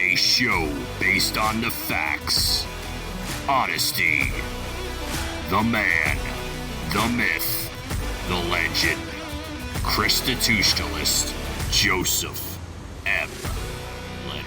A show based on the facts, honesty, the man, the myth, the legend. ChristiTutionalist Joseph M. Leonard.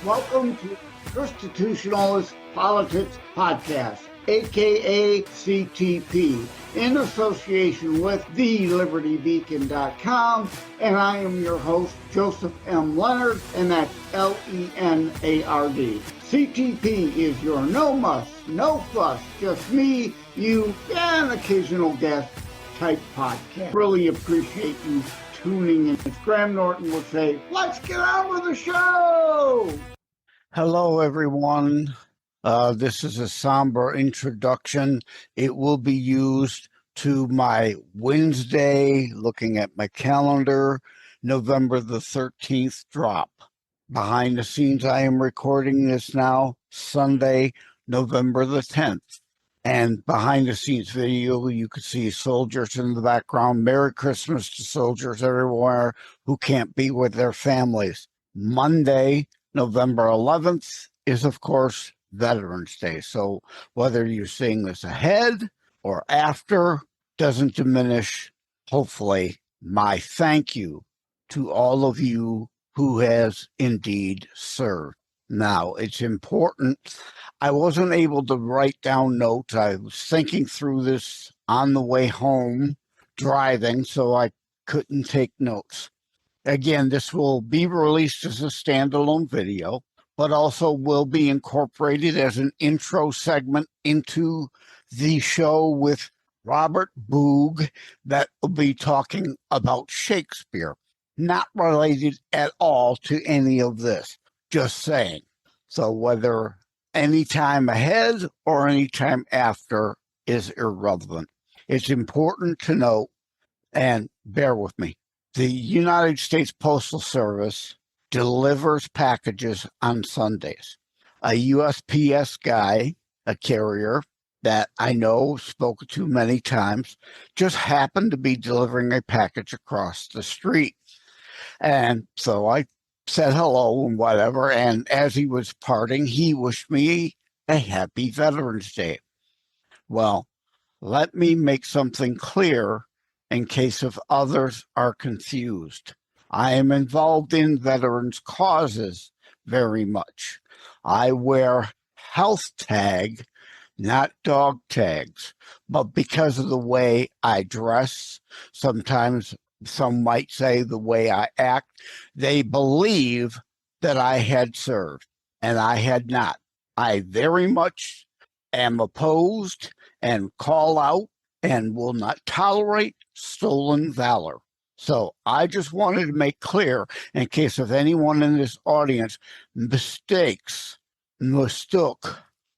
Welcome to ChristiTutionalist Politics Podcast, aka CTP, in association with TheLibertyBeacon.com, and I am your host, Joseph M. Leonard, and that's L-E-N-A-R-D. CTP is your no muss, no fuss, just me, you, and occasional guest type podcast. Really appreciate you tuning in. As Graham Norton would say, let's get on with the show! Hello, everyone. This is a somber introduction. It will be used to my Wednesday, looking at my calendar, November the 13th drop. Behind the scenes, I am recording this now, Sunday, November the 10th. And behind the scenes video, you could see soldiers in the background. Merry Christmas to soldiers everywhere who can't be with their families. Monday, November 11th is, of course, Veterans Day. So whether you're seeing this ahead or after doesn't diminish, hopefully, my thank you to all of you who has indeed served. Now, it's important. I wasn't able to write down notes. I was thinking through this on the way home, driving, so I couldn't take notes. Again, this will be released as a standalone video, but also will be incorporated as an intro segment into the show with Robert Boog that will be talking about Shakespeare. Not related at all to any of this, just saying. So whether any time ahead or any time after is irrelevant. It's important to note, and bear with me, the United States Postal Service delivers packages on Sundays. A USPS guy, a carrier that I know, spoken to many times, just happened to be delivering a package across the street. And so I said hello and whatever, and as he was parting, he wished me a happy Veterans Day. Well, let me make something clear in case if others are confused. I am involved in veterans' causes very much. I wear health tag, not dog tags, but because of the way I dress, sometimes some might say the way I act, they believe that I had served, and I had not. I very much am opposed and call out and will not tolerate stolen valor. So I just wanted to make clear, in case of anyone in this audience mistook,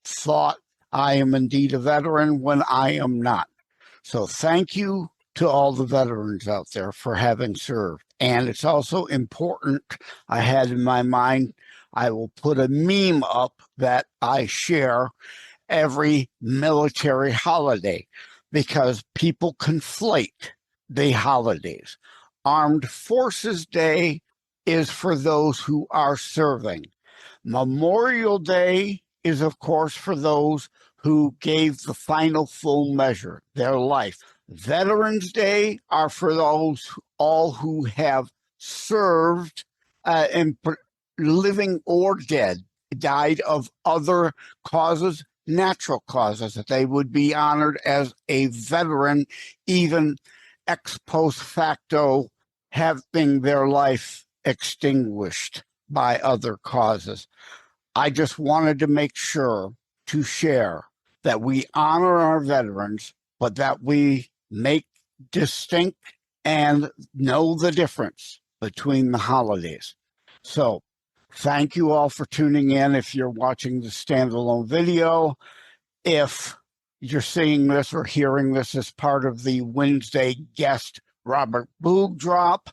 thought I am indeed a veteran when I am not. So thank you to all the veterans out there for having served. And it's also important, I had in my mind, I will put a meme up that I share every military holiday because people conflate the holidays. Armed Forces Day is for those who are serving. Memorial Day is, of course, for those who gave the final full measure, their life. Veterans Day are for those all who have served and living or dead, died of other causes, natural causes, that they would be honored as a veteran, even ex post facto, having their life extinguished by other causes. I just wanted to make sure to share that we honor our veterans, but that we make distinct and know the difference between the holidays. So thank you all for tuning in. If you're watching the standalone video, if you're seeing this or hearing this as part of the Wednesday guest Robert Boog drop,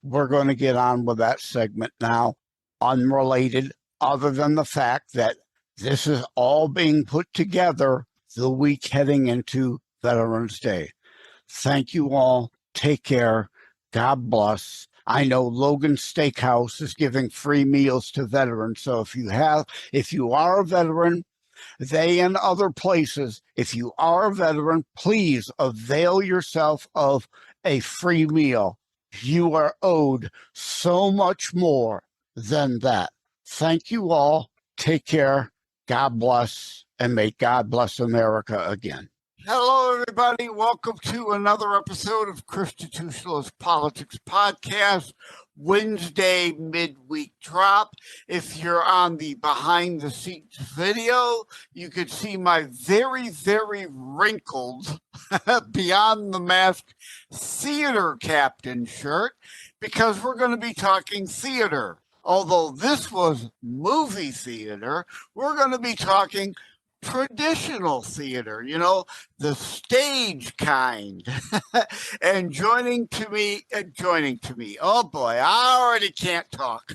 we're going to get on with that segment now, unrelated, other than the fact that this is all being put together the week heading into Veterans Day. Thank you all. Take care. God bless. I know Logan Steakhouse is giving free meals to veterans. So if you are a veteran, they and other places, if you are a veteran, please avail yourself of a free meal. You are owed so much more than that. Thank you all. Take care. God bless, and may God bless America again. Hello, everybody. Welcome to another episode of ChristiTutionalist Politics Podcast, Wednesday midweek drop. If you're on the behind the scenes video, you could see my very, very wrinkled Beyond the Mask theater captain shirt, because we're going to be talking theater. Although this was movie theater, we're going to be talking traditional theater, the stage kind. And joining to me, oh boy, I already can't talk.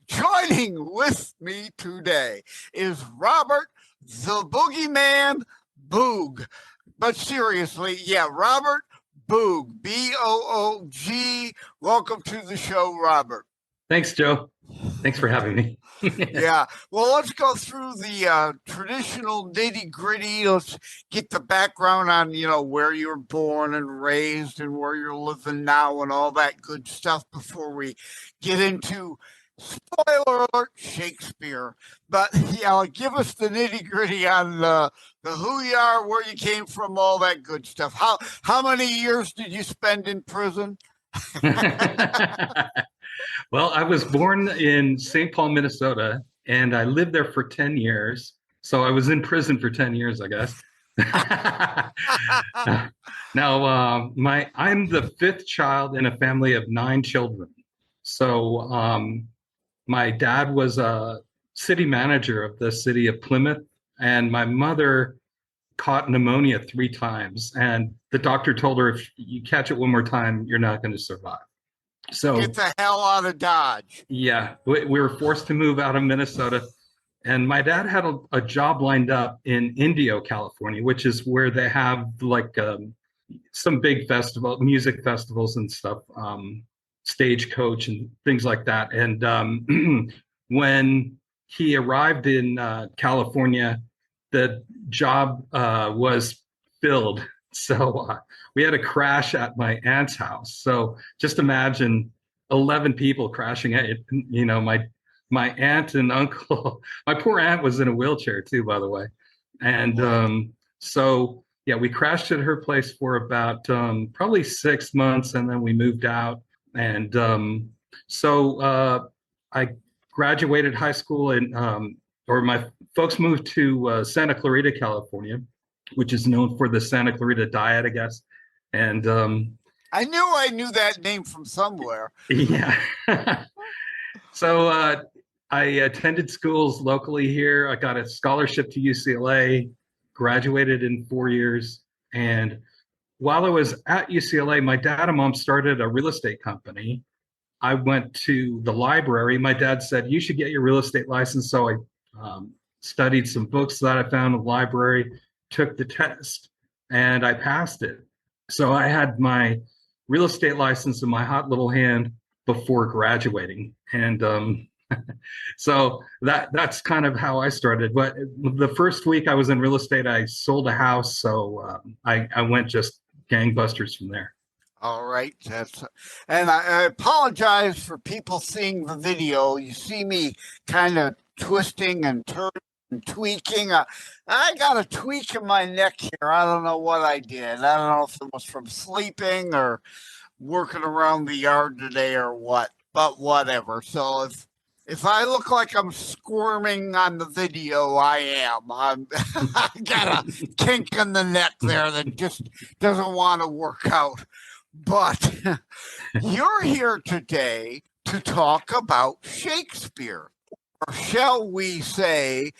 Joining with me today is Robert the Boogeyman Boog. But seriously, Robert Boog, B-O-O-G. Welcome to the show, Robert. Thanks, Joe. Thanks for having me. Yeah. Well, let's go through the traditional nitty gritty. Let's get the background on, where you were born and raised and where you're living now and all that good stuff before we get into, spoiler alert, Shakespeare. But give us the nitty gritty on the who you are, where you came from, all that good stuff. How many years did you spend in prison? Well, I was born in St. Paul, Minnesota, and I lived there for 10 years. So I was in prison for 10 years, I guess. Now, I'm the fifth child in a family of 9 children. So my dad was a city manager of the city of Plymouth, and my mother caught pneumonia 3 times. And the doctor told her, if you catch it one more time, you're not going to survive. So get the hell out of Dodge. Yeah, we were forced to move out of Minnesota. And my dad had a job lined up in Indio, California, which is where they have some big music festivals and stuff, Stagecoach and things like that. And when he arrived in California, the job was filled. So we had a crash at my aunt's house. So just imagine 11 people crashing at it. My aunt and uncle. My poor aunt was in a wheelchair too, by the way. And we crashed at her place for about probably 6 months, and then we moved out. And I graduated high school, or my folks moved to Santa Clarita, California, which is known for the Santa Clarita Diet, I guess. And I knew that name from somewhere. Yeah. So I attended schools locally here. I got a scholarship to UCLA, graduated in 4 years. And while I was at UCLA, my dad and mom started a real estate company. I went to the library. My dad said, you should get your real estate license. So I studied some books that I found in the library, took the test, and I passed it. So I had my real estate license in my hot little hand before graduating. And so that's kind of how I started. But the first week I was in real estate, I sold a house. So I went just gangbusters from there. All right. And I apologize for people seeing the video. You see me kind of twisting and turning and tweaking. I got a tweak in my neck here. I don't know what I did. I don't know if it was from sleeping or working around the yard today or what, but whatever. So if I look like I'm squirming on the video, I am. I got a kink in the neck there that just doesn't want to work out. But you're here today to talk about Shakespeare, or shall we say,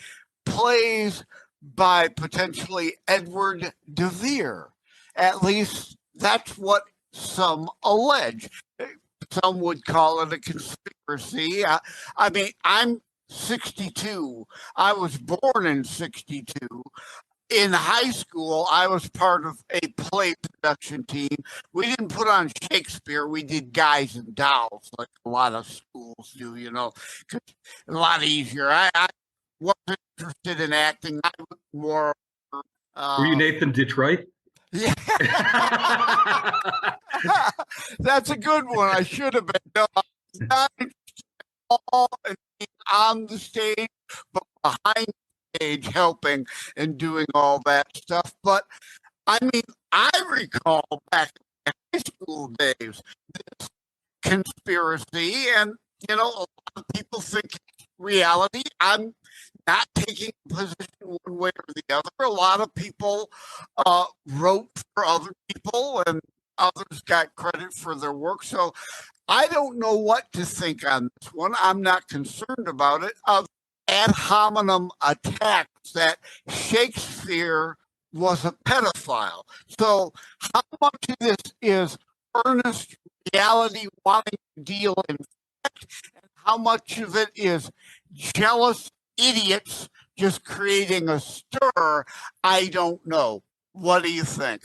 plays by potentially Edward de Vere. At least that's what some allege. Some would call it a conspiracy. I'm 62. I was born in 62. in high school, I was part of a play production team. We didn't put on Shakespeare. We did Guys and Dolls, like a lot of schools do, you know, 'cause a lot easier. I wasn't interested in acting. I was more. Were you Nathan Detroit? Yeah. That's a good one. I should have been. No, I was not interested at all in being on the stage, but behind the stage, helping and doing all that stuff. But I mean, I recall back in high school days this conspiracy, and you know, a lot of people think it's reality. I'm not taking a position one way or the other. A lot of people wrote for other people, and others got credit for their work. So I don't know what to think on this one. I'm not concerned about it. Ad hominem attacks that Shakespeare was a pedophile. So how much of this is earnest reality wanting to deal in fact, and how much of it is jealous idiots just creating a stir? I don't know. What do you think?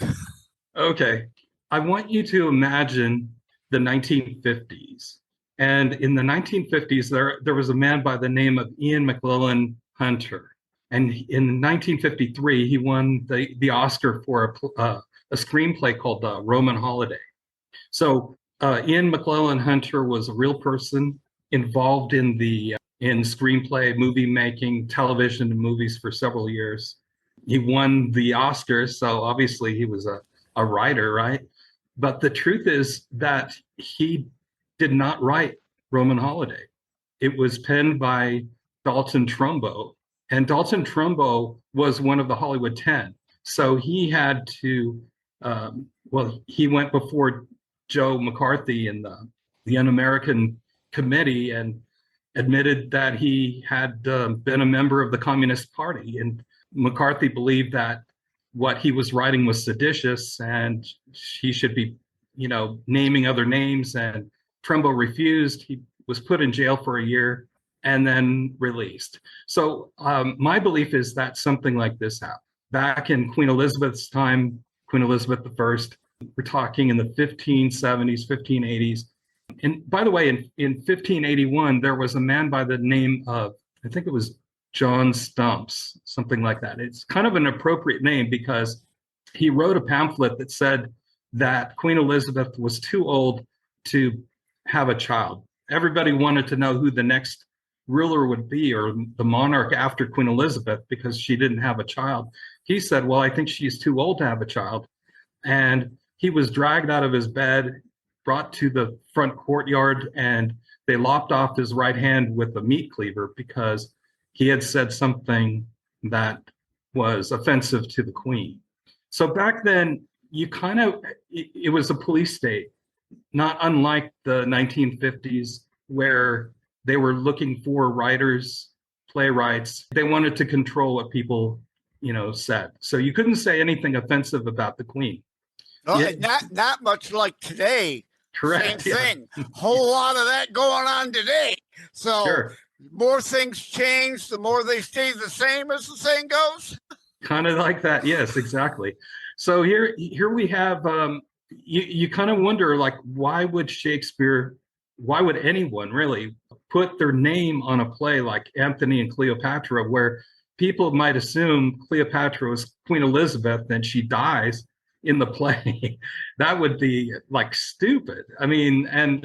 Okay. I want you to imagine the 1950s. And in the 1950s, there was a man by the name of Ian McClellan Hunter. And in 1953, he won the Oscar for a screenplay called Roman Holiday. So Ian McClellan Hunter was a real person involved in screenplay, movie making, television, and movies for several years. He won the Oscar, so obviously he was a writer, right? But the truth is that he did not write Roman Holiday. It was penned by Dalton Trumbo, and Dalton Trumbo was one of the Hollywood 10. So he had to, he went before Joe McCarthy in the Un-American Committee and admitted that he had been a member of the Communist Party. And McCarthy believed that what he was writing was seditious and he should be, naming other names. And Trumbo refused. He was put in jail for a year and then released. So my belief is that something like this happened. Back in Queen Elizabeth's time, Queen Elizabeth I, we're talking in the 1570s, 1580s. And by the way, in 1581, there was a man by the name of, I think it was John Stumps, something like that. It's kind of an appropriate name because he wrote a pamphlet that said that Queen Elizabeth was too old to have a child. Everybody wanted to know who the next ruler would be, or the monarch after Queen Elizabeth, because she didn't have a child. He said, well, I think she's too old to have a child. And he was dragged out of his bed, brought to the front courtyard, and they lopped off his right hand with a meat cleaver because he had said something that was offensive to the queen. So back then, it was a police state, not unlike the 1950s, where they were looking for writers, playwrights. They wanted to control what people, said. So you couldn't say anything offensive about the queen. No, not much like today. Correct. Same thing. Whole lot of that going on today. So Sure. More things change, the more they stay the same, as the saying goes. Kind of like that. Yes, exactly. So here we have, you kind of wonder, like, why would anyone really put their name on a play like Antony and Cleopatra, where people might assume Cleopatra was Queen Elizabeth and she dies in the play? That would be like stupid. I mean, and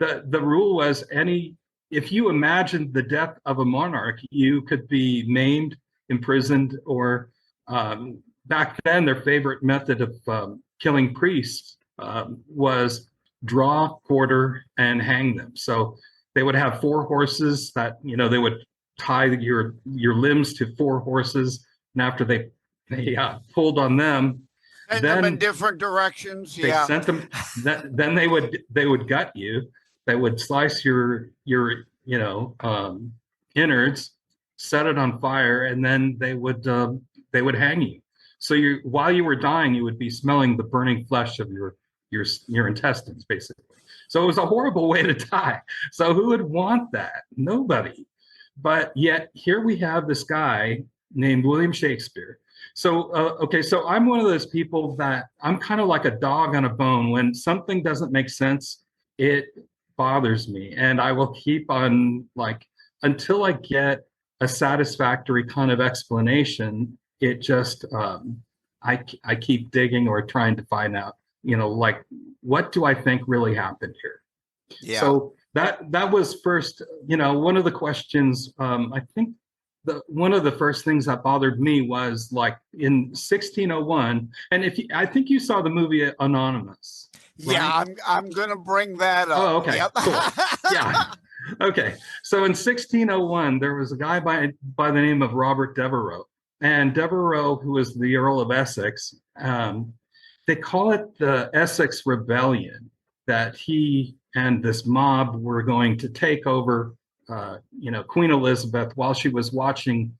the rule was if you imagined the death of a monarch, you could be maimed, imprisoned, or back then their favorite method of killing priests was draw, quarter, and hang them. So they would have 4 horses that, they would tie your limbs to 4 horses, and after they pulled on them, Send them in different directions. They sent them. Then they would gut you. They would slice your innards, set it on fire, and then they would hang you. So while you were dying, you would be smelling the burning flesh of your intestines, basically. So it was a horrible way to die. So who would want that? Nobody. But yet here we have this guy named William Shakespeare So, okay, so I'm one of those people that I'm kind of like a dog on a bone. When something doesn't make sense, it bothers me. And I will keep on, like, until I get a satisfactory kind of explanation, it just, I keep digging or trying to find out, like, what do I think really happened here? Yeah. So that was first, one of the questions, I think one of the first things that bothered me was like in 1601, and I think you saw the movie Anonymous. Right? Yeah, I'm gonna bring that up. Oh, okay, Yep. cool. Yeah, okay. So in 1601, there was a guy by the name of Robert Devereux, and Devereux, who was the Earl of Essex, they call it the Essex Rebellion, that he and this mob were going to take over Queen Elizabeth while she was watching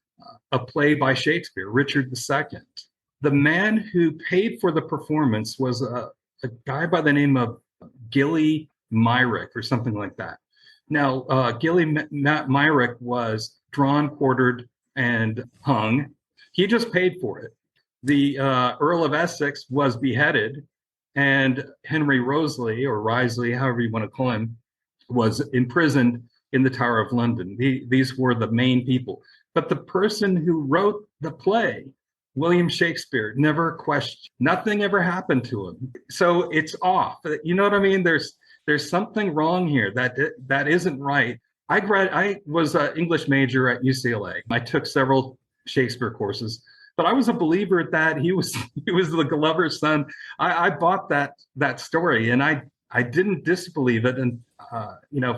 a play by Shakespeare, Richard II. The man who paid for the performance was a guy by the name of Gilly Myrick or something like that. Now, Gilly Myrick was drawn, quartered, and hung. He just paid for it. The Earl of Essex was beheaded, and Henry Wriothesley, or Wriothesley, however you want to call him, was imprisoned in the Tower of London. These were the main people. But the person who wrote the play, William Shakespeare, never questioned. Nothing ever happened to him. So it's off. You know what I mean? There's something wrong here that isn't right. I was an English major at UCLA. I took several Shakespeare courses, but I was a believer that he was the Glover's son. I bought that story, and I didn't disbelieve it. And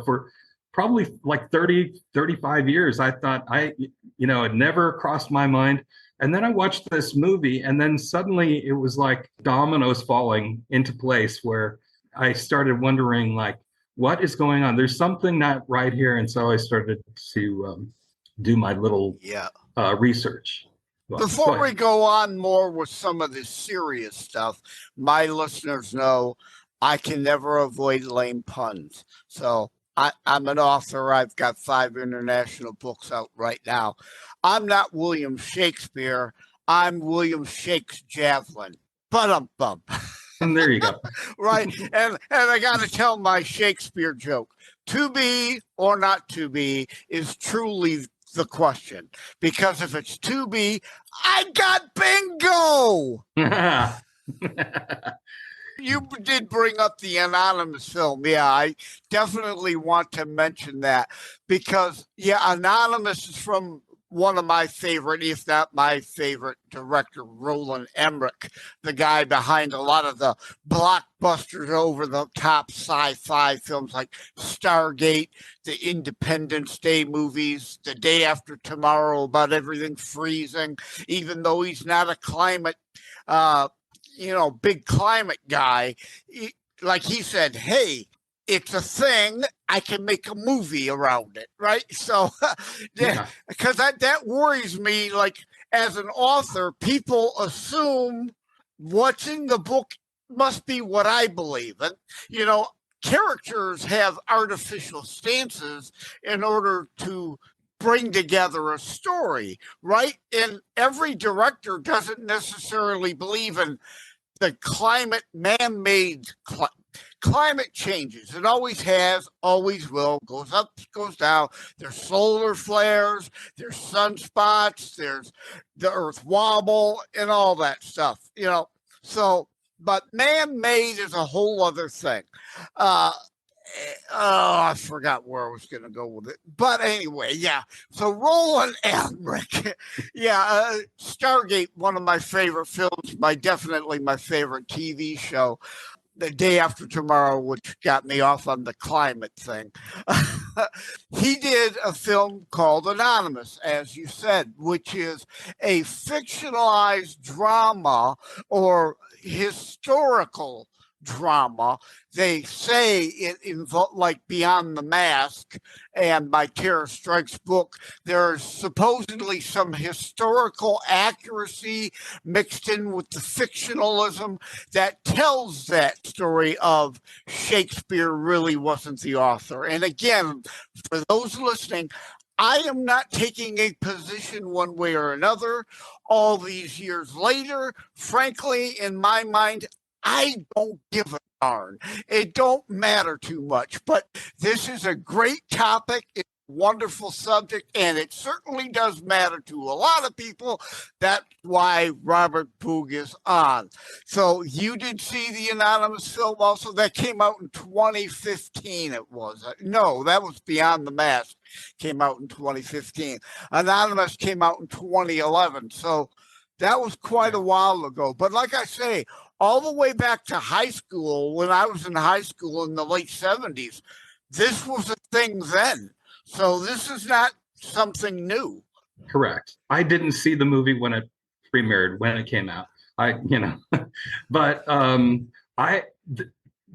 for probably like 30, 35 years, I thought it never crossed my mind. And then I watched this movie, and then suddenly it was like dominoes falling into place where I started wondering, like, what is going on? There's something not right here. And so I started to do my little research. Well, Before we go on more with some of the serious stuff, my listeners know I can never avoid lame puns. So I'm an author. I've got 5 international books out right now. I'm not William Shakespeare. I'm William Shakes Javelin. But and there you go. Right. And I got to tell my Shakespeare joke. To be or not to be is truly the question. Because if it's to be, I got bingo. You did bring up the Anonymous film. Yeah, I definitely want to mention that because, Anonymous is from one of my favorite, if not my favorite director, Roland Emmerich, the guy behind a lot of the blockbusters, over-the-top sci-fi films like Stargate, the Independence Day movies, The Day After Tomorrow, about everything freezing, even though he's not a climate big climate guy, like he said, hey, it's a thing, I can make a movie around it, right? So, because that worries me, like, as an author, people assume what's in the book must be what I believe. And, characters have artificial stances in order to bring together a story, right? And every director doesn't necessarily believe in the man-made climate changes. It always has, always will, goes up, goes down. There's solar flares, there's sunspots, there's the earth wobble and all that stuff, So, but man-made is a whole other thing. I forgot where I was going to go with it. But anyway, So Roland Emmerich, Stargate, one of my favorite films, definitely my favorite TV show. The Day After Tomorrow, which got me off on the climate thing. He did a film called Anonymous, as you said, which is a fictionalized drama or historical drama. They say it involved, like Beyond the Mask and my Terror Strikes book, there's supposedly some historical accuracy mixed in with the fictionalism that tells that story of Shakespeare really wasn't the author. And again, for those listening, I am not taking a position one way or another. All these years later, frankly, in my mind, I don't give a darn. It don't matter too much. But this is a great topic. It's a wonderful subject, and it certainly does matter to a lot of people. That's why Robert Boog is on. So you did see the anonymous film also? That came out in 2015, it was. No, that was Beyond the Mask. Came out in 2015. Anonymous came out in 2011. So that was quite a while ago. But like I say, all the way back to high school, when I was in high school in the late 70s, this was a thing then. So this is not something new. Correct. I didn't see the movie when it premiered, when it came out. But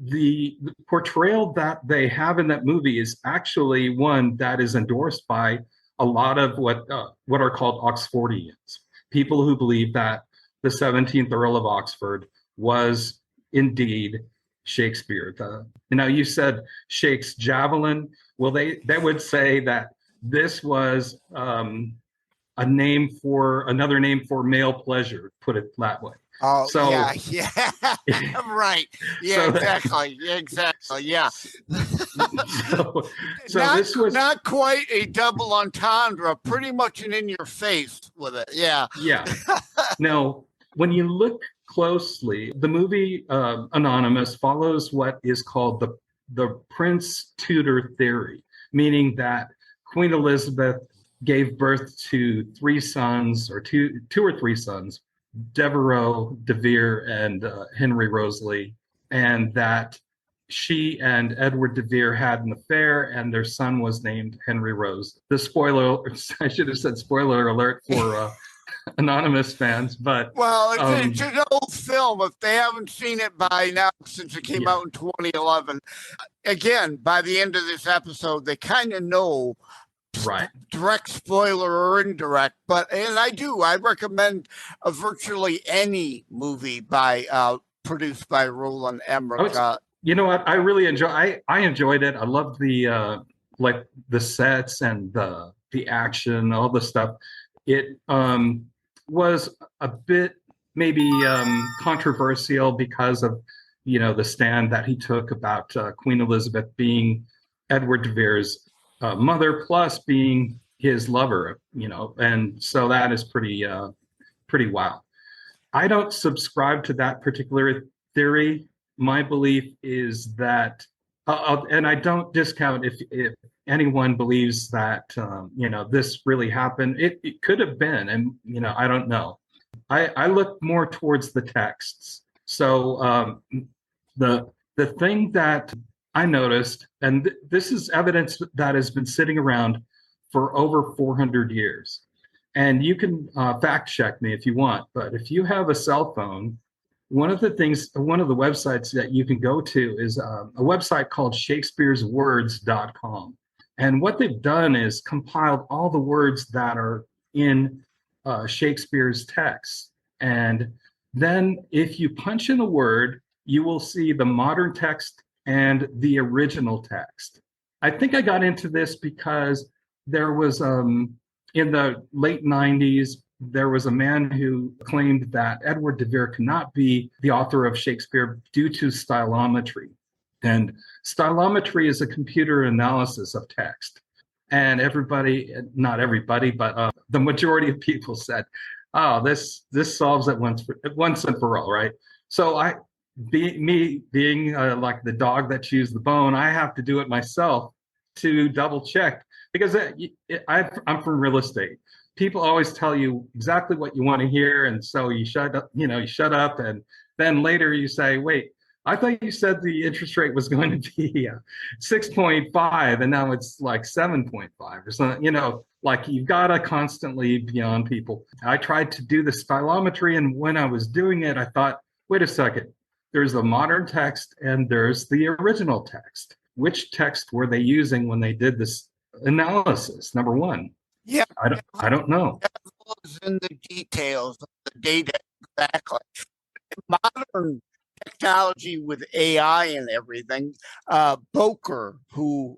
the portrayal that they have in that movie is actually one that is endorsed by a lot of what are called Oxfordians, people who believe that the 17th Earl of Oxford was indeed Shakespeare. You said Shakespeare's javelin. Well, they would say that this was another name for male pleasure, put it that way. Oh, so, yeah, right. Yeah, so exactly, yeah. So this was not quite a double entendre, pretty much an in your face with it, yeah. Yeah. Now, when you look closely, the movie Anonymous follows what is called the Prince Tudor theory, meaning that Queen Elizabeth gave birth to three sons, or two or three sons, Devereux, De Vere, and Henry Rosalie, and that she and Edward de Vere had an affair, and their son was named Henry Rose. I should have said spoiler alert for Anonymous fans, but it's an old film. If they haven't seen it by now, since it came out in 2011, again, by the end of this episode, they kind of know. Right. Direct spoiler or indirect, and I recommend virtually any movie produced by Roland Emmerich. You know what? I really I enjoyed it. I loved the the sets and the action, all the stuff. It was a bit maybe controversial because of the stand that he took about Queen Elizabeth being Edward de Vere's mother, plus being his lover, and so that is pretty wild. I don't subscribe to that particular theory. My belief is that, and I don't discount if anyone believes that this really happened. It could have been, and I don't know. I look more towards the texts. So the thing that I noticed, and this is evidence that has been sitting around for over 400 years. And you can fact check me if you want, but if you have a cell phone, one of the websites that you can go to is a website called shakespeareswords.com. And what they've done is compiled all the words that are in Shakespeare's text. And then if you punch in a word, you will see the modern text and the original text. I think I got into this because there was, in the late 90s, there was a man who claimed that Edward de Vere could not be the author of Shakespeare due to stylometry. And stylometry is a computer analysis of text. And not everybody, but the majority of people said, oh, this solves it once and for all, right? So being like the dog that chews the bone, I have to do it myself to double check, because I'm from real estate. People always tell you exactly what you want to hear, and so you shut up, and then later you say, wait, I thought you said the interest rate was going to be 6.5, and now it's like 7.5 or something. Like, you've got to constantly be on people. I tried to do the stylometry, and when I was doing it, I thought, wait a second, there's the modern text and there's the original text. Which text were they using when they did this analysis? Number one. Yeah, I don't know. In the details of the data, exactly. Modern technology with AI and everything, Boker, who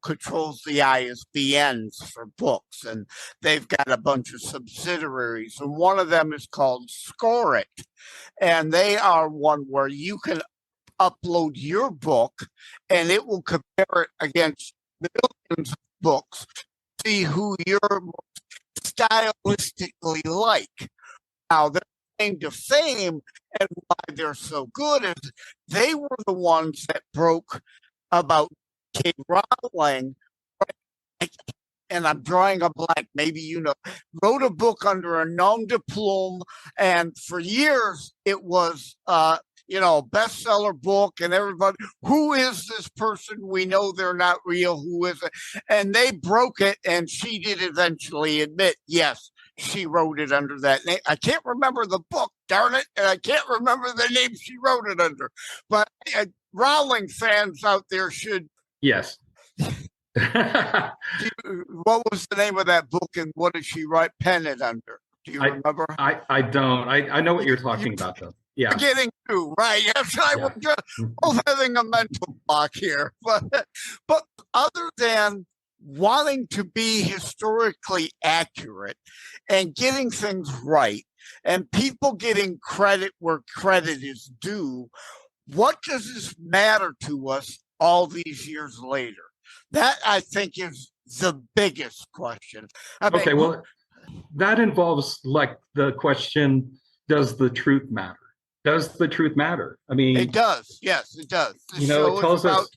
controls the ISBNs for books, and they've got a bunch of subsidiaries, and one of them is called Score It, and they are one where you can upload your book, and it will compare it against millions of books, see who you're most stylistically like. Now, their claim to fame and why they're so good is they were the ones that broke about K. Rowling, and I'm drawing a blank, maybe wrote a book under a nom de plume, and for years it was bestseller book, and everybody, who is this person? We know they're not real. Who is it? And they broke it, and she did eventually admit, yes, she wrote it under that name. I can't remember the book, darn it, and I can't remember the name she wrote it under. But Rowling fans out there should. Yes. What was the name of that book, and what did she pen it under? Do you remember? I don't. I know what you're talking about, though. Yeah. Getting to, right? Yes, we're just both having a mental block here. But other than wanting to be historically accurate and getting things right, and people getting credit where credit is due, what does this matter to us all these years later? That, I think, is the biggest question. Okay, well, that involves like the question, does the truth matter? Does the truth matter? I mean, it does. Yes, it does. It tells us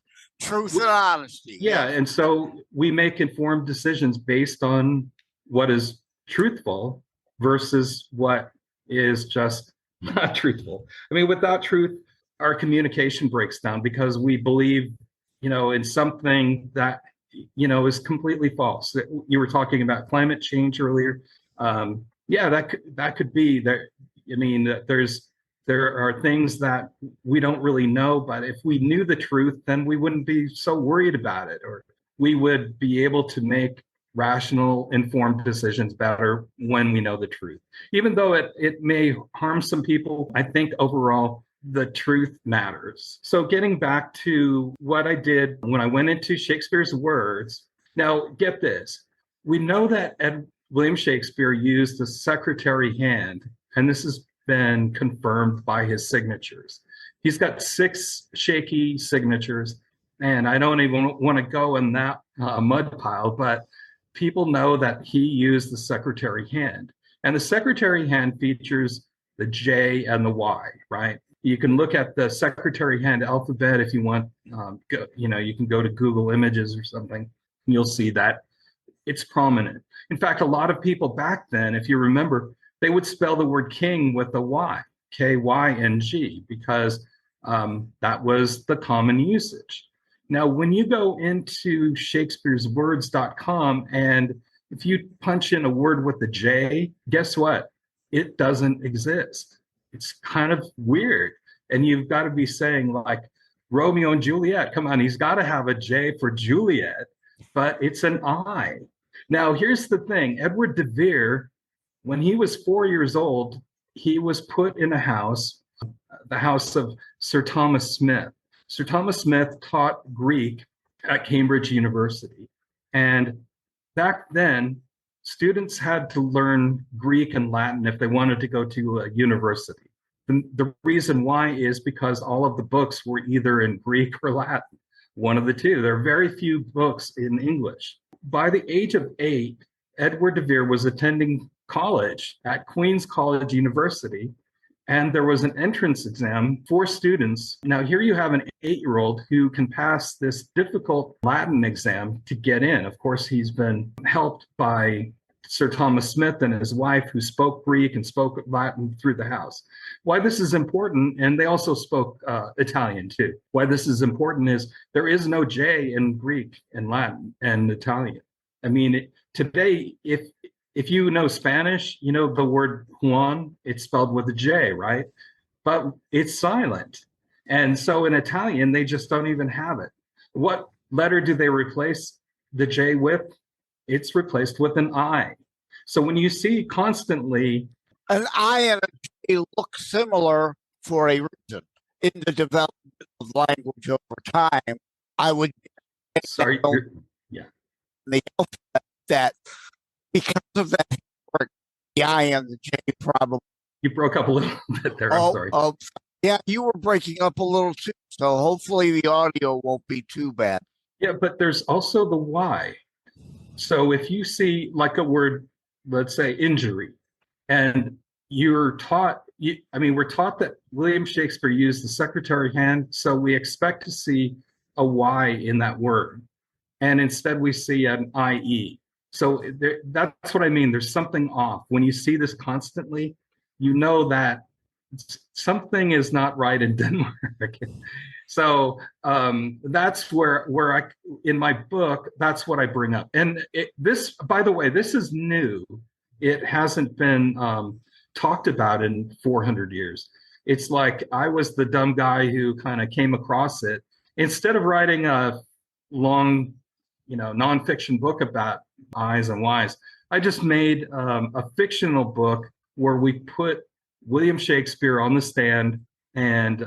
truth and honesty. Yeah, and so we make informed decisions based on what is truthful versus what is just not truthful. I mean, without truth, our communication breaks down because we believe, in something that, is completely false. You were talking about climate change earlier. That could be there. I mean, there are things that we don't really know, but if we knew the truth, then we wouldn't be so worried about it, or we would be able to make rational, informed decisions better when we know the truth. Even though it may harm some people, I think overall, the truth matters. So getting back to what I did when I went into Shakespeare's words, now get this. We know that William Shakespeare used the secretary hand, and this has been confirmed by his signatures. He's got 6 shaky signatures, and I don't even want to go in that mud pile, but people know that he used the secretary hand. And the secretary hand features the J and the Y, right? You can look at the secretary hand alphabet if you want. You can go to Google Images or something, and you'll see that it's prominent. In fact, a lot of people back then, if you remember, they would spell the word king with a Y, K-Y-N-G, because that was the common usage. Now, when you go into shakespeareswords.com, and if you punch in a word with a J, guess what? It doesn't exist. It's kind of weird. And you've got to be saying, like, Romeo and Juliet, come on, he's got to have a J for Juliet, but it's an I. Now, here's the thing. Edward de Vere, when he was 4 years old, he was put in a house, the house of Sir Thomas Smith. Sir Thomas Smith taught Greek at Cambridge University. And back then, students had to learn Greek and Latin if they wanted to go to a university. The reason why is because all of the books were either in Greek or Latin, one of the two. There are very few books in English. By the age of 8, Edward de Vere was attending college at Queen's College University, and there was an entrance exam for students. Now, here you have an 8-year-old who can pass this difficult Latin exam to get in. Of course, he's been helped by Sir Thomas Smith and his wife, who spoke Greek and spoke Latin through the house. Why this is important, and they also spoke Italian too. Why this is important is there is no J in Greek and Latin and Italian. I mean, today, if you know Spanish, you know the word Juan, it's spelled with a J, right? But it's silent. And so in Italian, they just don't even have it. What letter do they replace the J with? It's replaced with an I. So when you see constantly an I and a J look similar for a reason. in the development of language over time, I would Sorry. Yeah. the alphabet that because of that, the I and the J probably. You broke up a little bit there. I'm sorry. Yeah, you were breaking up a little too. So hopefully the audio won't be too bad. Yeah, but there's also the Y. So if you see like a word, let's say injury, and you're taught, we're taught that William Shakespeare used the secretary hand, so we expect to see a Y in that word. And instead we see an IE. So that's what I mean. There's something off. When you see this constantly, you know that something is not right in Denmark. So that's where I, in my book, that's what I bring up. And this, by the way, this is new. It hasn't been talked about in 400 years. It's like I was the dumb guy who kind of came across it. Instead of writing a long, nonfiction book about I's and Y's, I just made a fictional book where we put William Shakespeare on the stand and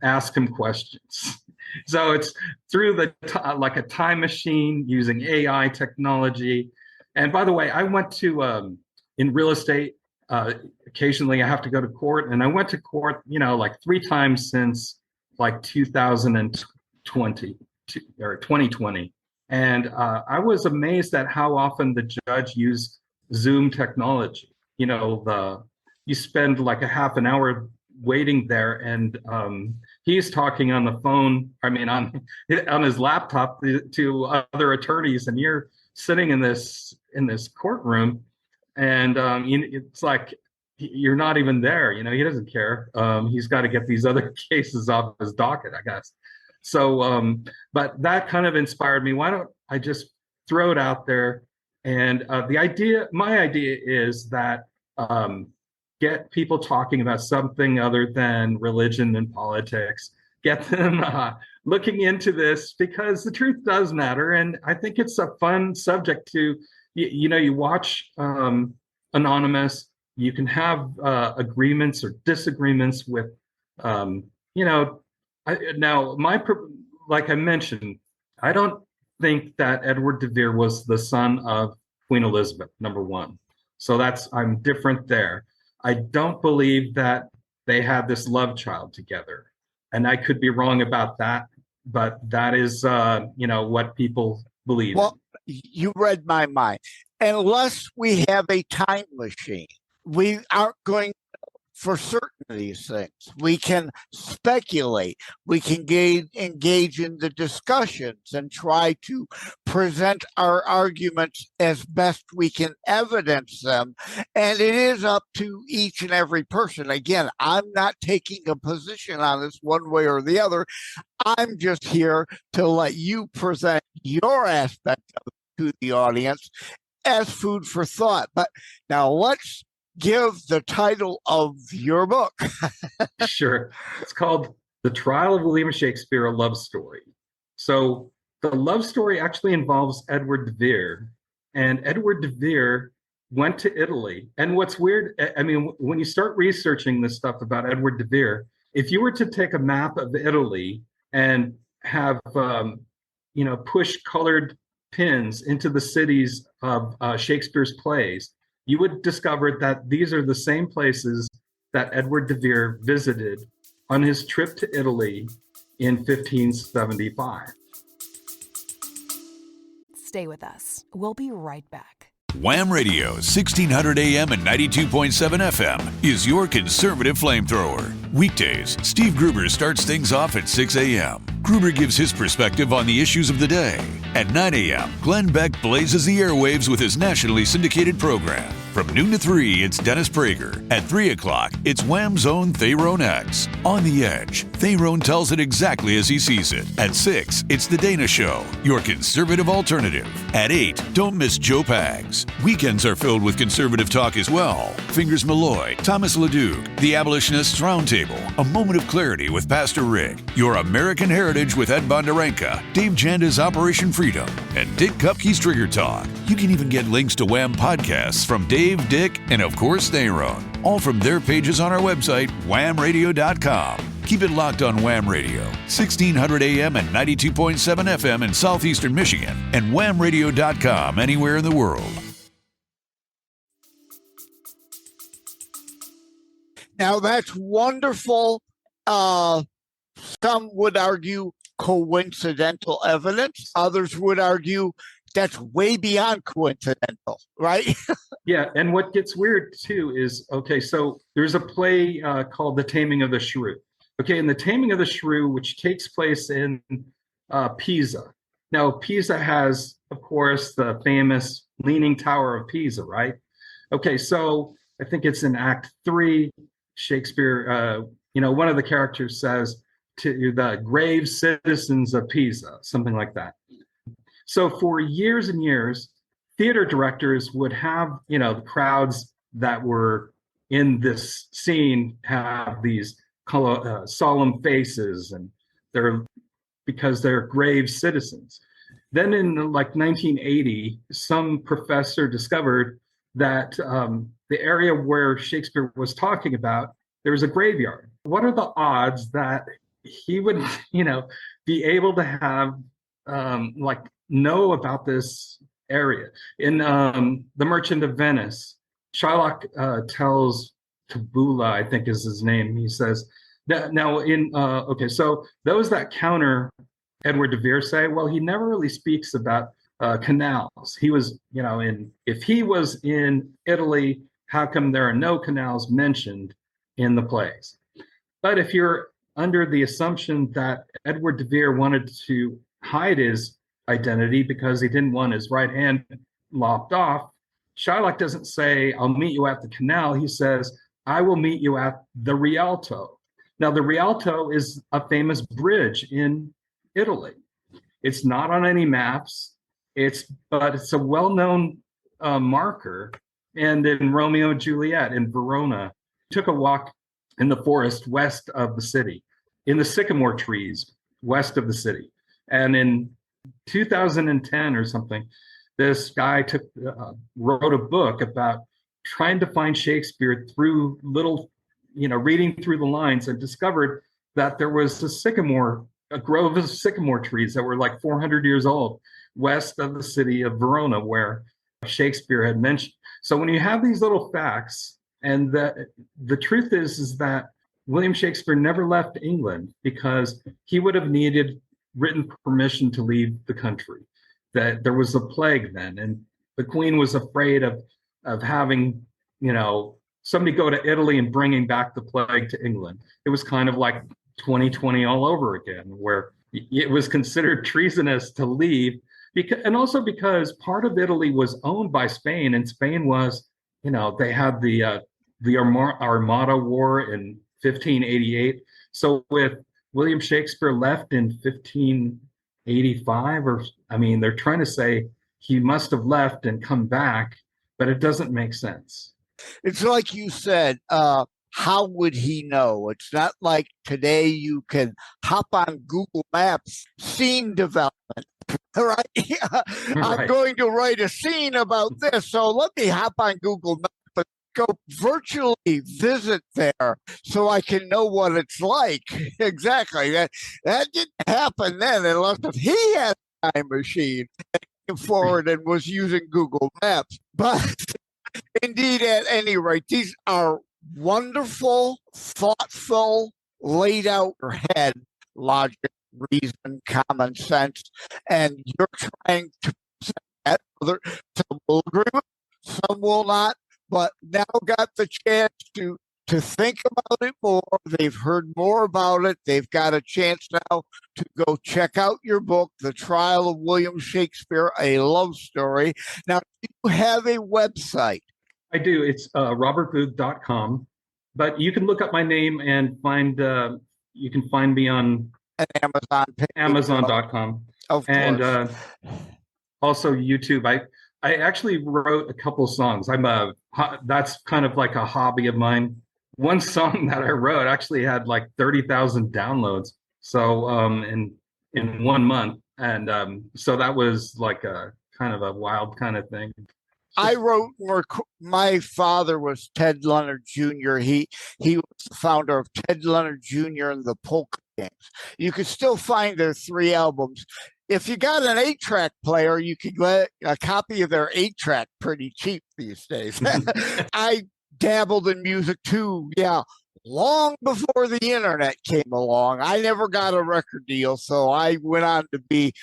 ask him questions. So it's through like a time machine using AI technology. And by the way, I went to, in real estate, occasionally I have to go to court, and I went to court, like 3 times since like 2020 or 2020. And I was amazed at how often the judge used Zoom technology. You spend like a half an hour waiting there, and he's talking on the phone, on his laptop to other attorneys, and you're sitting in this courtroom, and it's like you're not even there. He doesn't care. He's got to get these other cases off his docket, I guess. So, but that kind of inspired me. Why don't I just throw it out there? And my idea is that get people talking about something other than religion and politics. Get them looking into this, because the truth does matter. And I think it's a fun subject to, you watch Anonymous, you can have agreements or disagreements with, like I mentioned, I don't think that Edward de Vere was the son of Queen Elizabeth, number one. So I'm different there. I don't believe that they had this love child together. And I could be wrong about that, but that is, what people believe. Well, you read my mind. Unless we have a time machine, we aren't going for certain of these things. We can speculate. We can engage in the discussions and try to present our arguments as best we can evidence them. And it is up to each and every person. Again, I'm not taking a position on this one way or the other. I'm just here to let you present your aspect of it to the audience as food for thought. But now let's give the title of your book. Sure. It's called The Trial of William Shakespeare, a Love Story. So the love story actually involves Edward de Vere. And Edward de Vere went to Italy. And what's weird, when you start researching this stuff about Edward de Vere, if you were to take a map of Italy and have, push colored pins into the cities of Shakespeare's plays, you would discover that these are the same places that Edward de Vere visited on his trip to Italy in 1575. Stay with us. We'll be right back. Wham Radio, 1600 AM and 92.7 FM is your conservative flamethrower. Weekdays, Steve Gruber starts things off at 6 a.m. Gruber gives his perspective on the issues of the day. At 9 a.m., Glenn Beck blazes the airwaves with his nationally syndicated program. From noon to 3, it's Dennis Prager. At 3 o'clock, it's Wham's own Tyrone X. On the Edge, Tyrone tells it exactly as he sees it. At 6, it's The Dana Show, your conservative alternative. At 8, don't miss Joe Pags. Weekends are filled with conservative talk as well. Fingers Malloy, Thomas LeDuc, The Abolitionists Roundtable, A Moment of Clarity with Pastor Rick, Your American Heritage with Ed Bondarenka, Dave Janda's Operation Freedom, and Dick Kupke's Trigger Talk. You can even get links to Wham podcasts from Dave, Dick, and of course, Tyrone. All from their pages on our website, whamradio.com. Keep it locked on Wham Radio, 1600 AM and 92.7 FM in southeastern Michigan, and whamradio.com anywhere in the world. Now that's wonderful. Some would argue coincidental evidence. Others would argue that's way beyond coincidental, right? Yeah, and what gets weird too is, okay, so there's a play called The Taming of the Shrew. Okay, and The Taming of the Shrew, which takes place in Pisa. Now, Pisa has, of course, the famous Leaning Tower of Pisa, right? Okay, so I think it's in Act 3, Shakespeare, one of the characters says to the grave citizens of Pisa, something like that. So for years and years, theater directors would have, the crowds that were in this scene have these solemn faces, and because they're grave citizens. Then in like 1980, some professor discovered that the area where Shakespeare was talking about, there was a graveyard. What are the odds that he would, be able to have know about this area? In The Merchant of Venice, Shylock tells Tabula, I think is his name. He says that now so those that counter Edward de Vere say, well, he never really speaks about canals. He was, if he was in Italy, how come there are no canals mentioned in the plays? But if you're under the assumption that Edward de Vere wanted to hide his identity because he didn't want his right hand lopped off, Shylock doesn't say, I'll meet you at the canal. He says, I will meet you at the Rialto. Now, the Rialto is a famous bridge in Italy. It's not on any maps, but it's a well-known marker. And in Romeo and Juliet in Verona, took a walk in the forest west of the city, in the sycamore trees west of the city. And in 2010 or something, this guy wrote a book about trying to find Shakespeare through reading through the lines, and discovered that there was a grove of sycamore trees that were like 400 years old west of the city of Verona, where Shakespeare had mentioned. So when you have these little facts, and the truth is that William Shakespeare never left England because he would have needed written permission to leave the country. That there was a plague then, and the Queen was afraid of having, somebody go to Italy and bringing back the plague to England. It was kind of like 2020 all over again, where it was considered treasonous to leave, and also because part of Italy was owned by Spain, and Spain was, they had the Armada War in 1588. So with William Shakespeare left in 1585, they're trying to say he must have left and come back, but it doesn't make sense. It's like you said, how would he know? It's not like today you can hop on Google Maps, scene development, right? I'm going to write a scene about this, so let me hop on Google Maps and go virtually visit there so I can know what it's like. Exactly. That didn't happen then, unless if he had a time machine and came forward and was using Google Maps. But indeed, at any rate, these are wonderful, thoughtful, laid out your head logic, reason, common sense, and you're trying to present that. Some will agree with it, some will not, but now got the chance to think about it more. They've heard more about it. They've got a chance now to go check out your book, The Trial of William Shakespeare, A Love Story. Now, do you have a website? I do. It's robertbooth.com, but you can look up my name and you can find me on Amazon.com. Of course. And also YouTube. I actually wrote a couple songs. That's kind of like a hobby of mine. One song that I wrote actually had like 30,000 downloads. So in 1 month. And so that was like a kind of a wild kind of thing. I wrote, my father was Ted Leonard Jr. He was the founder of Ted Leonard Jr. and the Polka Games. You can still find their 3 albums. If you got an 8-track player, you could get a copy of their 8-track pretty cheap these days. I dabbled in music too, long before the internet came along. I never got a record deal, so I went on to be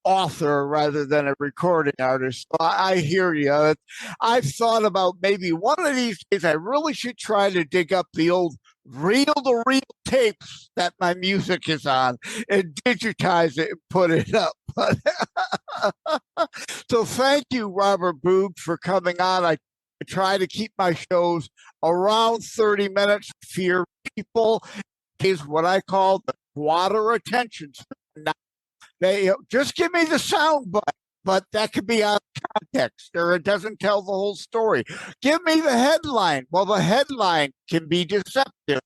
author rather than a recording artist. So I hear you. I've thought about maybe one of these days I really should try to dig up the old reel-to-reel tapes that my music is on and digitize it and put it up. So thank you, Robert Boog, for coming on. I try to keep my shows around 30 minutes for your people. Is what I call the water attention span. They just give me the sound bite, but that could be out of context or it doesn't tell the whole story. Give me the headline. Well, the headline can be deceptive.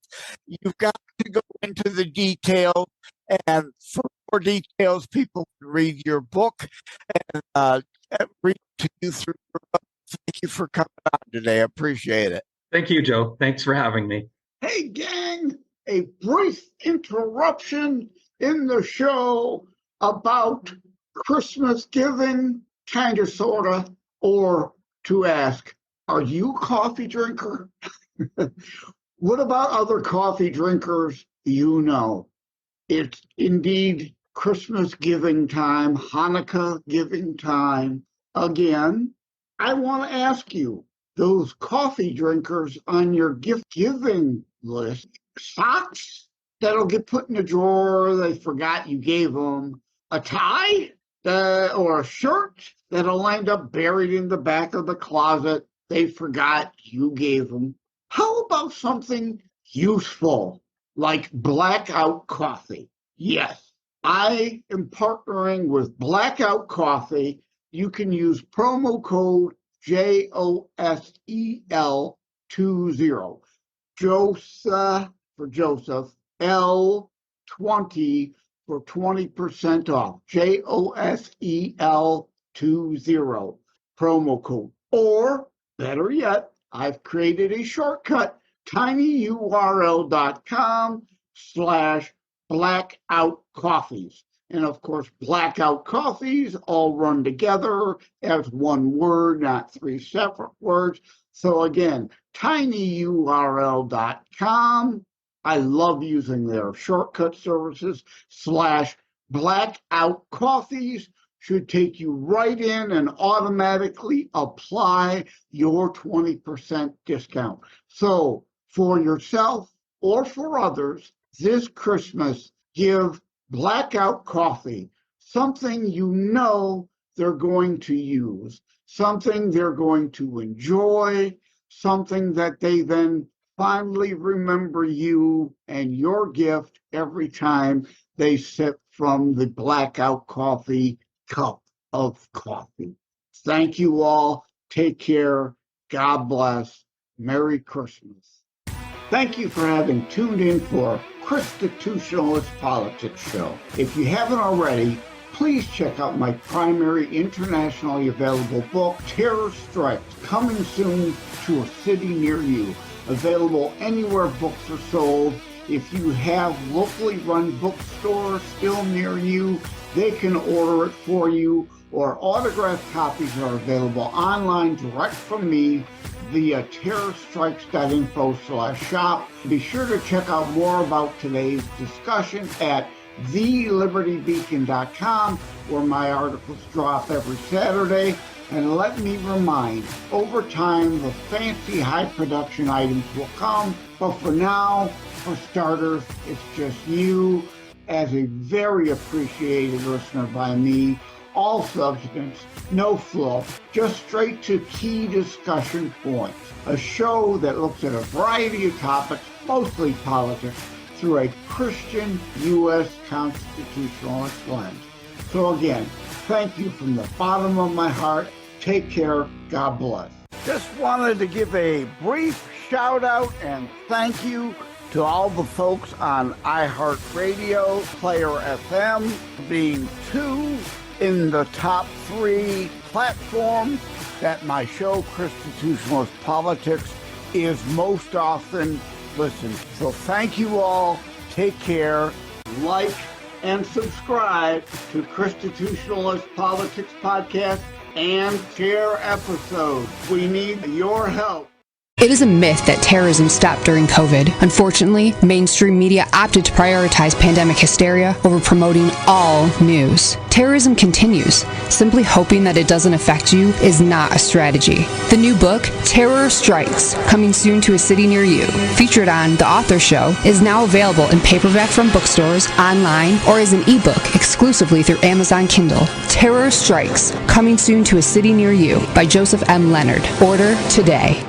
You've got to go into the details, and for more details, people can read your book and read to you through your book. Thank you for coming on today. I appreciate it. Thank you, Joe. Thanks for having me. Hey, gang, a brief interruption in the show about Christmas giving, kind of, sort of, or to ask, are you a coffee drinker? What about other coffee drinkers you know? It's indeed Christmas giving time, Hanukkah giving time. Again, I want to ask you, those coffee drinkers on your gift giving list, socks that'll get put in a drawer, they forgot you gave them, a tie or a shirt that'll end up buried in the back of the closet, they forgot you gave them. How about something useful like Blackout Coffee? Yes, I am partnering with Blackout Coffee. You can use promo code JOSEL20, Joseph for Joseph, L20 for 20% off. JOSEL20 promo code. Or better yet, I've created a shortcut, tinyurl.com/blackoutcoffees. And of course, Blackout Coffees all run together as one word, not 3 separate words. So again, tinyurl.com. I love using their shortcut services /Blackout Coffees. Should take you right in and automatically apply your 20% discount. So for yourself or for others, this Christmas, give Blackout Coffee something you know they're going to use, something they're going to enjoy, something that they then fondly remember you and your gift every time they sip from the Blackout Coffee cup of coffee. Thank you all. Take care. God bless. Merry Christmas. Thank you for having tuned in for ChristiTutionalist Politics Show. If you haven't already, please check out my primary internationally available book, Terror Strikes, coming soon to a city near you. Available anywhere books are sold. If you have locally run bookstores still near you, they can order it for you, or autographed copies are available online direct from me via terrorstrikes.info/shop. Be sure to check out more about today's discussion at thelibertybeacon.com, where my articles drop every Saturday. And let me remind, over time, the fancy high production items will come. But for now, for starters, it's just you as a very appreciated listener by me. All substance, no fluff, just straight to key discussion points. A show that looks at a variety of topics, mostly politics, through a Christian U.S. constitutionalist lens. So again, thank you from the bottom of my heart. Take care. God bless. Just wanted to give a brief shout out and thank you to all the folks on iHeartRadio, Player FM, being 2 in the top 3 platforms that my show, ChristiTutionalist Politics, is most often listened. So thank you all. Take care. Like and subscribe to ChristiTutionalist Politics Podcast and share episodes. We need your help. It is a myth that terrorism stopped during COVID. Unfortunately, mainstream media opted to prioritize pandemic hysteria over promoting all news. Terrorism continues. Simply hoping that it doesn't affect you is not a strategy. The new book, Terror Strikes, coming soon to a city near you, featured on The Author Show, is now available in paperback from bookstores, online, or as an ebook exclusively through Amazon Kindle. Terror Strikes, coming soon to a city near you by Joseph M. Leonard. Order today.